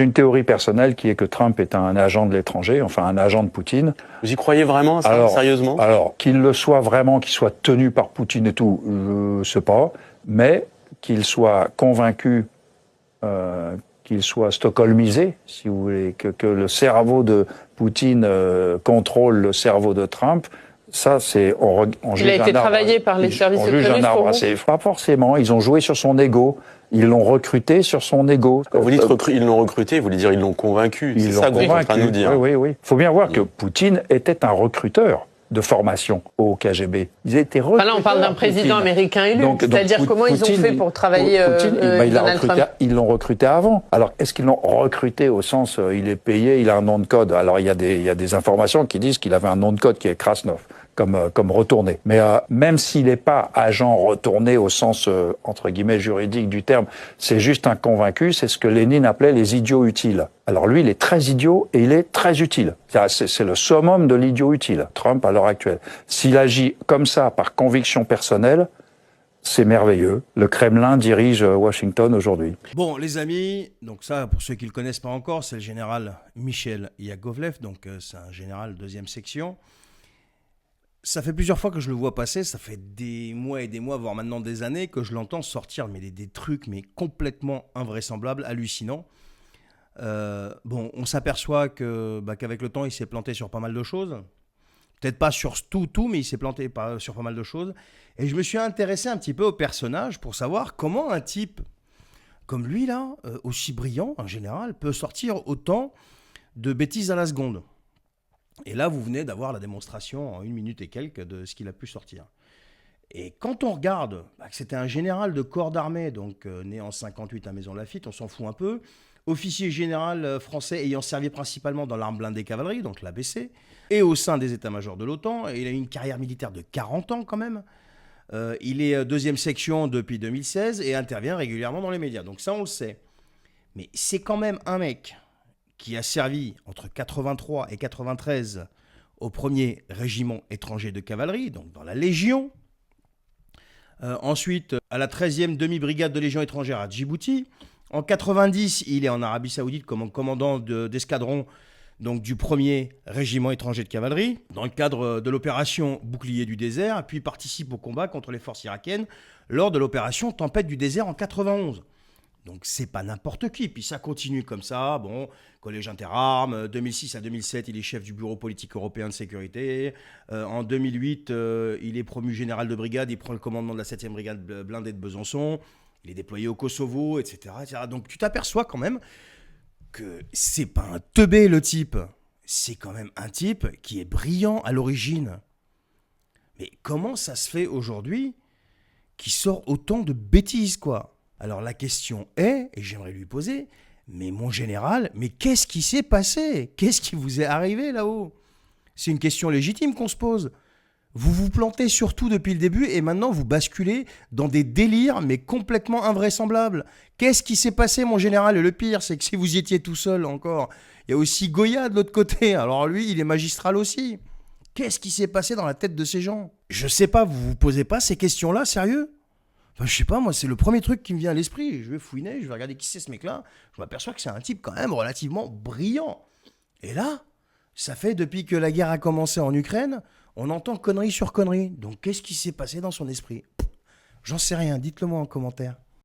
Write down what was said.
J'ai une théorie personnelle qui est que Trump est un agent de l'étranger, enfin un agent de Poutine. Vous y croyez vraiment, ça, sérieusement? Alors, qu'il le soit vraiment, qu'il soit tenu par Poutine et tout, je sais pas, mais qu'il soit convaincu, qu'il soit stockholmisé, si vous voulez, que le cerveau de Poutine contrôle le cerveau de Trump, ça, c'est... Il a été travaillé par les services secrets russes pour vous? Pas forcément, ils ont joué sur son ego. Ils l'ont recruté sur son ego. Quand vous dites ils l'ont recruté, vous voulez dire ils l'ont convaincu. C'est ça que vous êtes en train de nous dire. Oui. Faut bien voir que Poutine était un recruteur de formation au KGB. Ils étaient recruteurs. Là, on parle d'un président américain élu. C'est-à-dire comment ils ont fait pour travailler Donald Trump? Ils l'ont recruté avant. Alors, est-ce qu'ils l'ont recruté au sens il est payé, il a un nom de code? Alors, il y a des informations qui disent qu'il avait un nom de code qui est Krasnov. Comme retourné. Mais même s'il n'est pas agent retourné au sens, entre guillemets, juridique du terme, c'est juste un convaincu, c'est ce que Lénine appelait les idiots utiles. Alors lui, il est très idiot et il est très utile. C'est le summum de l'idiot utile, Trump, à l'heure actuelle. S'il agit comme ça, par conviction personnelle, c'est merveilleux. Le Kremlin dirige Washington aujourd'hui. Bon, les amis, donc ça, pour ceux qui ne le connaissent pas encore, c'est le général Michel Yakovlev, donc c'est un général deuxième section. Ça fait plusieurs fois que je le vois passer, ça fait des mois et des mois, voire maintenant des années, que je l'entends sortir mais des trucs mais complètement invraisemblables, hallucinants. On s'aperçoit qu'avec le temps, il s'est planté sur pas mal de choses. Peut-être pas sur tout, mais il s'est planté sur pas mal de choses. Et je me suis intéressé un petit peu au personnage pour savoir comment un type comme lui, là, aussi brillant en général, peut sortir autant de bêtises à la seconde. Et là, vous venez d'avoir la démonstration en 1 minute et quelques de ce qu'il a pu sortir. Et quand on regarde que c'était un général de corps d'armée, donc né en 58 à Maisons-Laffitte, on s'en fout un peu, officier général français ayant servi principalement dans l'arme blindée cavalerie, donc l'ABC, et au sein des états-majors de l'OTAN. Et il a eu une carrière militaire de 40 ans quand même. Il est deuxième section depuis 2016 et intervient régulièrement dans les médias. Donc ça, on le sait. Mais c'est quand même un mec qui a servi entre 83 et 93 au 1er régiment étranger de cavalerie, donc dans la Légion. Ensuite, à la 13e demi-brigade de Légion étrangère à Djibouti. En 90, il est en Arabie Saoudite comme commandant d'escadron donc du 1er régiment étranger de cavalerie, dans le cadre de l'opération Bouclier du désert, puis participe au combat contre les forces irakiennes lors de l'opération Tempête du désert en 91. Donc c'est pas n'importe qui, puis ça continue comme ça, bon, collège interarmes, 2006 à 2007, il est chef du bureau politique européen de sécurité, en 2008, il est promu général de brigade, il prend le commandement de la 7e brigade blindée de Besançon, il est déployé au Kosovo, etc. Donc tu t'aperçois quand même que c'est pas un teubé le type, c'est quand même un type qui est brillant à l'origine. Mais comment ça se fait aujourd'hui qu'il sort autant de bêtises, quoi? Alors la question est, et j'aimerais lui poser, mais mon général, mais qu'est-ce qui s'est passé? Qu'est-ce qui vous est arrivé là-haut? C'est une question légitime qu'on se pose. Vous vous plantez surtout depuis le début et maintenant vous basculez dans des délires mais complètement invraisemblables. Qu'est-ce qui s'est passé, mon général? Et le pire, c'est que si vous y étiez tout seul encore, il y a aussi Goya de l'autre côté. Alors lui, il est magistral aussi. Qu'est-ce qui s'est passé dans la tête de ces gens? Je sais pas, vous vous posez pas ces questions-là, sérieux? Enfin, je sais pas, moi, c'est le premier truc qui me vient à l'esprit. Je vais fouiner, je vais regarder qui c'est ce mec-là. Je m'aperçois que c'est un type quand même relativement brillant. Et là, ça fait depuis que la guerre a commencé en Ukraine, on entend connerie sur connerie. Donc, qu'est-ce qui s'est passé dans son esprit? J'en sais rien, dites-le moi en commentaire.